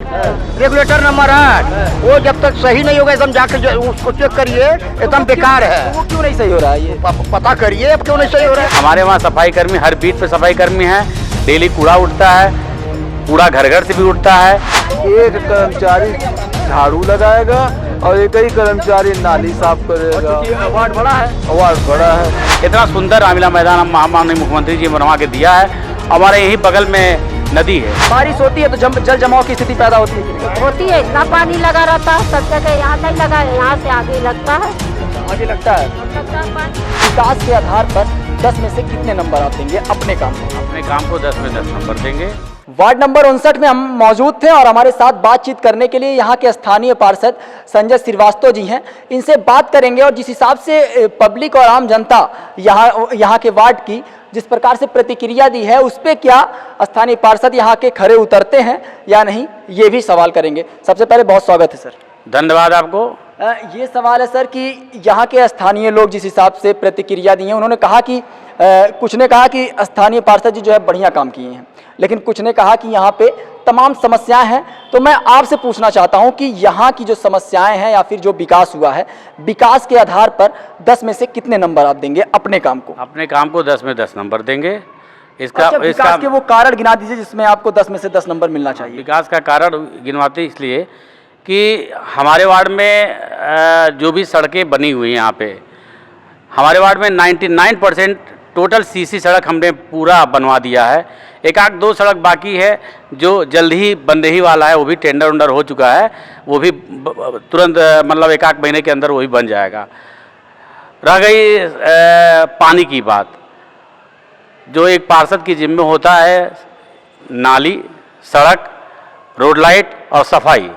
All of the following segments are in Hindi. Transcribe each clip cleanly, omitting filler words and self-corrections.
रेगुलेटर नंबर 8 वो जब तक सही नहीं होगा एकदम जाकर उसको चेक करिए, एकदम बेकार है। वो क्यों नहीं सही हो रहा है ये? पता करिए अब क्यों नहीं सही हो रहा है। हमारे वहाँ सफाई कर्मी हर बीट पे सफाई कर्मी है, डेली कूड़ा उठता है, कूड़ा घर घर से भी उठता है। एक कर्मचारी झाड़ू लगाएगा और एक ही कर्मचारी नाली साफ करेगा। वार्ड बड़ा है, वार्ड बड़ा है। इतना सुंदर रामलीला मैदान हम माननीय मुख्यमंत्री जी बनवा के दिया है। हमारे यहीं बगल में नदी है, बारिश होती है तो जल जमाव की स्थिति पैदा होती है। होती है, इतना पानी लगा रहता है, सब जगह यहाँ नहीं लगा है, यहाँ से आगे लगता है। आगे लगता है। विकास के आधार पर 10 में से कितने नंबर आप देंगे अपने काम को? अपने काम को 10 में 10 नंबर देंगे। वार्ड नंबर 59 में हम मौजूद थे और हमारे साथ बातचीत करने के लिए यहाँ के स्थानीय पार्षद संजय श्रीवास्तव जी हैं। इनसे बात करेंगे और जिस हिसाब से पब्लिक और आम जनता यहाँ के वार्ड की जिस प्रकार से प्रतिक्रिया दी है, उस पर क्या स्थानीय पार्षद यहाँ के खरे उतरते हैं या नहीं, ये भी सवाल करेंगे। सबसे पहले बहुत स्वागत है सर। धन्यवाद आपको। ये सवाल है सर कि यहाँ के स्थानीय लोग जिस हिसाब से प्रतिक्रिया दी हैं, उन्होंने कहा कि कुछ ने कहा कि स्थानीय पार्षद जी जो है बढ़िया काम किए हैं, लेकिन कुछ ने कहा कि यहाँ पे तमाम समस्याएं हैं। तो मैं आपसे पूछना चाहता हूँ कि यहाँ की जो समस्याएं हैं या फिर जो विकास हुआ है, विकास के आधार पर 10 में से कितने नंबर आप देंगे अपने काम को? अपने काम को 10 में 10 नंबर देंगे। अच्छा, विकास के वो कारण गिना दीजिए जिसमें आपको 10 में से 10 नंबर मिलना चाहिए। विकास का कारण गिनवाते इसलिए कि हमारे वार्ड में जो भी सड़कें बनी हुई हैं, यहाँ पे हमारे वार्ड में 99% टोटल सीसी सड़क हमने पूरा बनवा दिया है। एक आध दो सड़क बाकी है जो जल्द ही बनने ही वाला है, वो भी टेंडर उंडर हो चुका है, वो भी तुरंत मतलब एक आध महीने के अंदर वो भी बन जाएगा। रह गई पानी की बात, जो एक पार्षद की जिम्मे होता है, नाली, सड़क, रोड लाइट और सफाई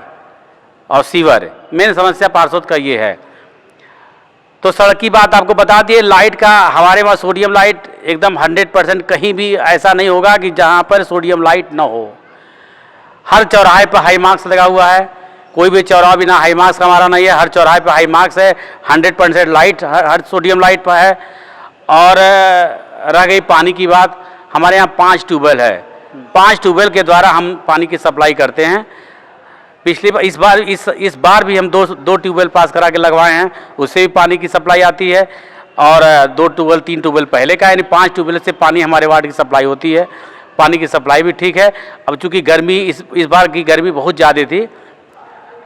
और सीवर, मेन समस्या पार्षद का ये है। तो सड़क की बात आपको बता दिए। लाइट का हमारे वहाँ सोडियम लाइट एकदम 100%, कहीं भी ऐसा नहीं होगा कि जहाँ पर सोडियम लाइट ना हो। हर चौराहे पर हाई मार्क्स लगा हुआ है, कोई भी चौराहा बिना हाई मार्क्स हमारा नहीं है। हर चौराहे पर हाई मार्क्स है, 100% लाइट हर सोडियम लाइट पर है। और रह गई पानी की बात, हमारे यहाँ 5 ट्यूबवेल है। 5 ट्यूबवेल के द्वारा हम पानी की सप्लाई करते हैं। पिछली बार इस बार भी हम दो ट्यूबवेल पास करा के लगवाए हैं, उससे भी पानी की सप्लाई आती है। और 2 ट्यूबवेल 3 ट्यूबवेल पहले का, यानी 5 ट्यूबवेल से पानी हमारे वार्ड की सप्लाई होती है। पानी की सप्लाई भी ठीक है। अब चूँकि गर्मी इस बार की गर्मी बहुत ज़्यादा थी,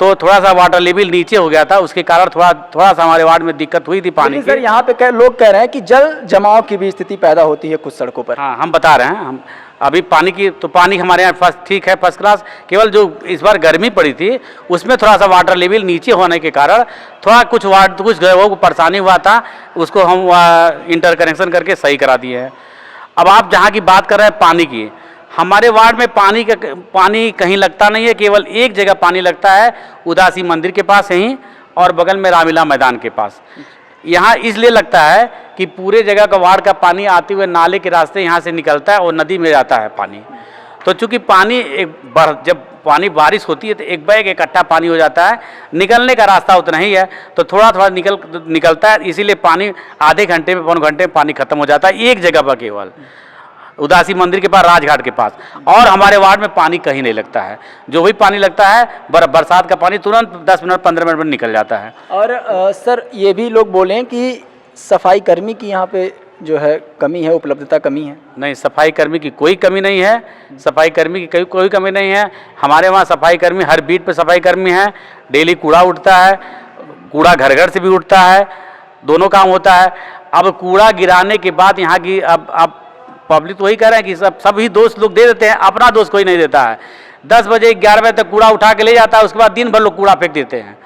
तो थोड़ा सा वाटर लेवल नीचे हो गया था, उसके कारण थोड़ा सा हमारे वार्ड में दिक्कत हुई थी पानी की। सर यहाँ पे लोग कह रहे हैं कि जल जमाव की भी स्थिति पैदा होती है कुछ सड़कों पर। हाँ, हम बता रहे हैं। हम अभी पानी हमारे यहाँ फर्स्ट ठीक है, फर्स्ट क्लास। केवल जो इस बार गर्मी पड़ी थी उसमें थोड़ा सा वाटर लेवल नीचे होने के कारण थोड़ा कुछ लोगों को परेशानी हुआ था, उसको हम इंटर कनेक्शन करके सही करा दिए हैं। अब आप जहाँ की बात कर रहे हैं पानी की, हमारे वार्ड में पानी कहीं लगता नहीं है, केवल एक जगह पानी लगता है, उदासी मंदिर के पास यहीं और बगल में रामलीला मैदान के पास। यहाँ इसलिए लगता है कि पूरे जगह का वार्ड का पानी आते हुए नाले के रास्ते यहाँ से निकलता है और नदी में जाता है पानी। तो चूँकि पानी जब पानी बारिश होती है तो एक बैग इकट्ठा पानी हो जाता है, निकलने का रास्ता उतना ही है, तो थोड़ा थोड़ा निकलता है। इसीलिए पानी आधे घंटे में, पौन घंटे में पानी खत्म हो जाता है एक जगह पर, केवल उदासी मंदिर के पास, राजघाट के पास। और हमारे वार्ड में पानी कहीं नहीं लगता है। जो भी पानी लगता है बरसात का पानी तुरंत 10 मिनट 15 मिनट में निकल जाता है। और सर ये भी लोग बोलें कि सफाई कर्मी की यहाँ पे जो है कमी है, उपलब्धता कमी है। नहीं, सफाई कर्मी की कोई कमी नहीं है। सफाई कर्मी की कोई कमी नहीं है। हमारे वहाँ सफाई कर्मी हर बीट पे सफाई कर्मी है। डेली कूड़ा उठता है, कूड़ा घर घर से भी उठता है, दोनों काम होता है। अब कूड़ा गिराने के बाद यहाँ की अब पब्लिक तो वही कह रहे हैं कि सभी दोस्त लोग दे देते हैं, अपना दोस्त कोई नहीं देता है। 10 बजे 11 बजे तक कूड़ा उठा के ले जाता है, उसके बाद दिन भर लोग कूड़ा फेंक देते हैं।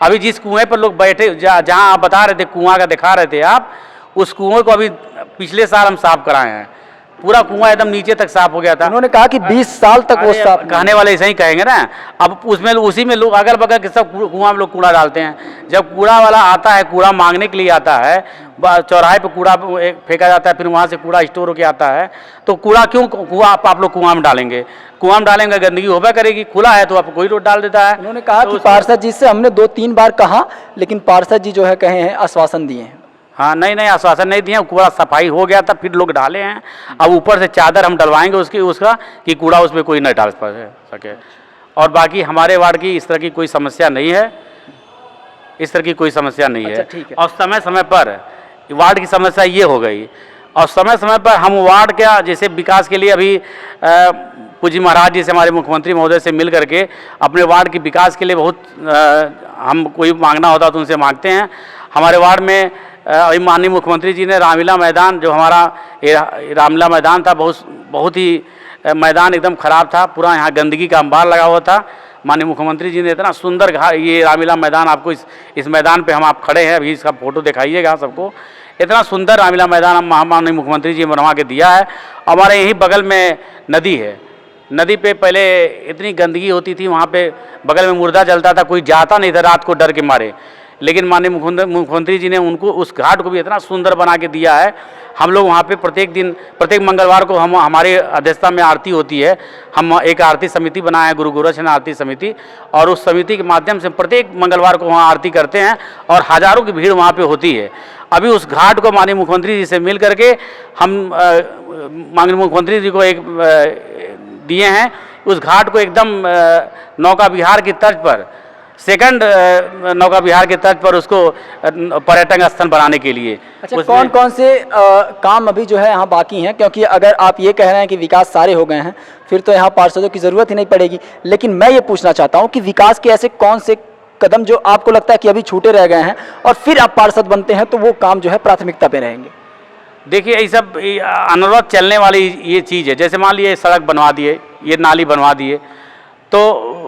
अभी जिस कुएं पर लोग बैठे, जहां आप बता रहे थे कुआं का दिखा रहे थे आप, उस कुएं को अभी पिछले साल हम साफ कराए हैं। पूरा कुआं एकदम नीचे तक साफ हो गया था। उन्होंने कहा कि 20 साल तक वो साफ, कहने वाले ऐसे ही कहेंगे ना। अब उसी में लोग अगल बगल के सब कुआं में लोग कूड़ा डालते हैं। जब कूड़ा वाला आता है, कूड़ा मांगने के लिए आता है, चौराहे पे कूड़ा फेंका जाता है, फिर वहाँ से कूड़ा स्टोर होकर आता है, तो कूड़ा क्यों आप लोग कुआं में डालेंगे? कुआं में डालेंगे, गंदगी होगा करेगी। खुला है तो आप कोई रोड डाल देता है। उन्होंने कहा कि पार्षद जी से हमने 2-3 बार कहा, लेकिन पार्षद जी जो है कहे हैं, आश्वासन दिए हैं। हाँ, नहीं आश्वासन नहीं दिए। कूड़ा सफाई हो गया था, फिर लोग डाले हैं। अब ऊपर से चादर हम डलवाएंगे उसका कि कूड़ा उसमें कोई न डाल सके। और बाकी हमारे वार्ड की इस तरह की कोई समस्या नहीं है, इस तरह की कोई समस्या नहीं अच्छा, है। ठीक है। और समय समय पर वार्ड की समस्या ये हो गई, और समय समय पर हम वार्ड का जैसे विकास के लिए अभी पूजी महाराज जी से, हमारे मुख्यमंत्री महोदय से मिल करके अपने वार्ड के विकास के लिए बहुत हम कोई मांगना होता तो उनसे मांगते हैं। हमारे वार्ड में अभी माननीय मुख्यमंत्री जी ने रामलीला मैदान, जो हमारा रामलीला मैदान था, बहुत ही मैदान एकदम ख़राब था, पूरा यहाँ गंदगी का अंबार लगा हुआ था। माननीय मुख्यमंत्री जी ने इतना सुंदर ये रामलीला मैदान, आपको इस मैदान पे आप खड़े हैं अभी, इसका फोटो दिखाइएगा सबको, इतना सुंदर रामलीला मैदान हम माननीय मुख्यमंत्री जी ने बनवा के दिया है। हमारे यहीं बगल में नदी है, नदी पे पहले इतनी गंदगी होती थी, वहाँ पे बगल में मुर्दा जलता था, कोई जाता नहीं था रात को डर के मारे, लेकिन माननीय मुख्यमंत्री जी ने उनको उस घाट को भी इतना सुंदर बना के दिया है। हम लोग वहाँ पे प्रत्येक मंगलवार को हमारे अध्यक्षता में आरती होती है। हम एक आरती समिति बनाए हैं, गुरु गोरक्षनाथ आरती समिति, और उस समिति के माध्यम से प्रत्येक मंगलवार को वहाँ आरती करते हैं और हज़ारों की भीड़ वहाँ पे होती है। अभी उस घाट को माननीय मुख्यमंत्री जी से मिल करके हम माननीय मुख्यमंत्री जी को एक दिए हैं, उस घाट को एकदम नौका विहार की तर्ज पर, सेकंड नौका विहार के तर्ज पर उसको पर्यटन स्थल बनाने के लिए। अच्छा, कौन कौन से काम अभी जो है यहाँ बाकी हैं? क्योंकि अगर आप ये कह रहे हैं कि विकास सारे हो गए हैं, फिर तो यहाँ पार्षदों की ज़रूरत ही नहीं पड़ेगी। लेकिन मैं ये पूछना चाहता हूँ कि विकास के ऐसे कौन से कदम जो आपको लगता है कि अभी छूटे रह गए हैं, और फिर आप पार्षद बनते हैं तो वो काम जो है प्राथमिकता पे रहेंगे? देखिए, ये सब अनवरत चलने वाली ये चीज़ है। जैसे मान लीजिए सड़क बनवा दिए, ये नाली बनवा दिए, तो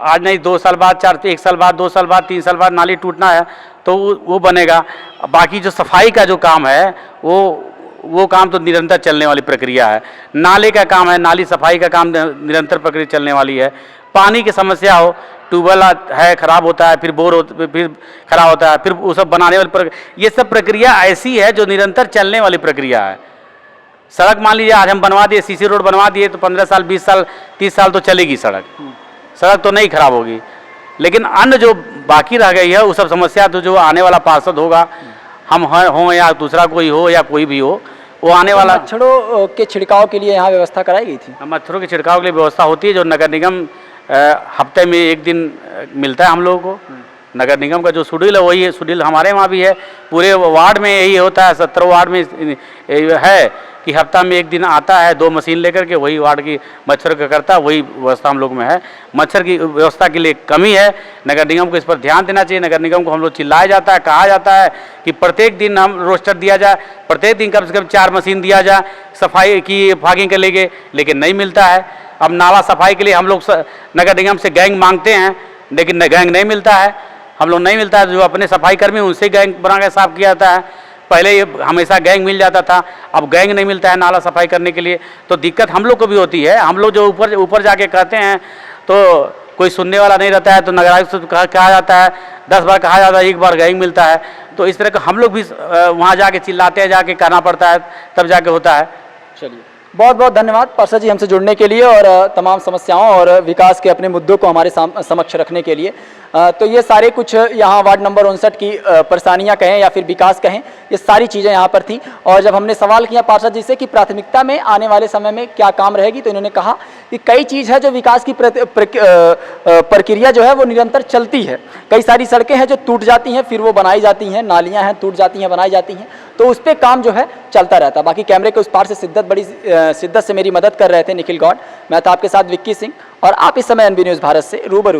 आज नहीं 2 साल बाद, 1 साल बाद, 2 साल बाद, 3 साल बाद नाली टूटना है तो वो बनेगा। बाकी जो सफाई का जो काम है वो काम तो निरंतर चलने वाली प्रक्रिया है। नाले का काम है, नाली सफाई का काम निरंतर प्रक्रिया चलने वाली है। पानी की समस्या हो, ट्यूबवेल है ख़राब होता है, फिर बोर होता, फिर ख़राब होता है, फिर वो सब बनाने वाली ये सब प्रक्रिया ऐसी है जो निरंतर चलने वाली प्रक्रिया है। सड़क मान लीजिए आज हम बनवा दिए, सीसी रोड बनवा दिए, तो 15 साल, 20 साल, 30 साल तो चलेगी सड़क तो नहीं खराब होगी। लेकिन अन्य जो बाकी रह गई है वो सब समस्या तो जो आने वाला पार्षद होगा, हम हों या दूसरा कोई हो या कोई भी हो, वो आने वाला। मच्छरों के छिड़काव के लिए यहाँ व्यवस्था कराई गई थी? मच्छरों के छिड़काव के लिए व्यवस्था होती है, जो नगर निगम हफ्ते में 1 दिन मिलता है हम लोगों को। नगर निगम का जो शेड्यूल है वही शेड्यूल हमारे वहाँ भी है, पूरे वार्ड में यही होता है। 17 वार्ड में है कि हफ्ता में 1 दिन आता है, 2 मशीन लेकर के, वही वार्ड की मच्छर का करता है, वही व्यवस्था हम लोग में है। मच्छर की व्यवस्था के लिए कमी है, नगर निगम को इस पर ध्यान देना चाहिए। नगर निगम को हम लोग चिल्लाया जाता है, कहा जाता है कि प्रत्येक दिन हम रोस्टर दिया जाए, प्रत्येक दिन कम से कम 4 मशीन दिया जाए सफाई की, फॉगिंग के लिए, लेकिन नहीं मिलता है। अब नाला सफाई के लिए हम लोग नगर निगम से गैंग मांगते हैं, लेकिन गैंग नहीं मिलता है, हम लोग नहीं मिलता है। जो अपने सफाई कर्मी उनसे गैंग बना के साफ किया जाता है। पहले ये हमेशा गैंग मिल जाता था, अब गैंग नहीं मिलता है नाला सफाई करने के लिए, तो दिक्कत हम लोग को भी होती है। हम लोग जो ऊपर जाके कहते हैं तो कोई सुनने वाला नहीं रहता है, तो नगर आयुक्त से कहा जाता है, 10 बार कहा जाता है, 1 बार गैंग मिलता है। तो इस तरह का हम लोग भी वहाँ जाके चिल्लाते हैं, जाके करना पड़ता है, तब जाके होता है। चलिए, बहुत बहुत धन्यवाद पार्षद जी हमसे जुड़ने के लिए और तमाम समस्याओं और विकास के अपने मुद्दों को हमारे समक्ष रखने के लिए। तो ये सारे कुछ यहाँ वार्ड नंबर 59 की परेशानियाँ कहें या फिर विकास कहें, ये सारी चीज़ें यहाँ पर थीं। और जब हमने सवाल किया पार्षद जी से कि प्राथमिकता में आने वाले समय में क्या काम रहेगी, तो इन्होंने कहा कि कई चीज़ है जो विकास की प्रक्रिया जो है वो निरंतर चलती है। कई सारी सड़कें हैं जो टूट जाती हैं, फिर वो बनाई जाती हैं, नालियाँ हैं टूट जाती हैं, बनाई जाती हैं, तो उस पर काम जो है चलता रहता है। बाकी कैमरे के उस पार से शिद्दत से मेरी मदद कर रहे थे निखिल गौड़। मैं था आपके साथ विक्की सिंह, और आप इस समय NB न्यूज़ भारत से रूबरू।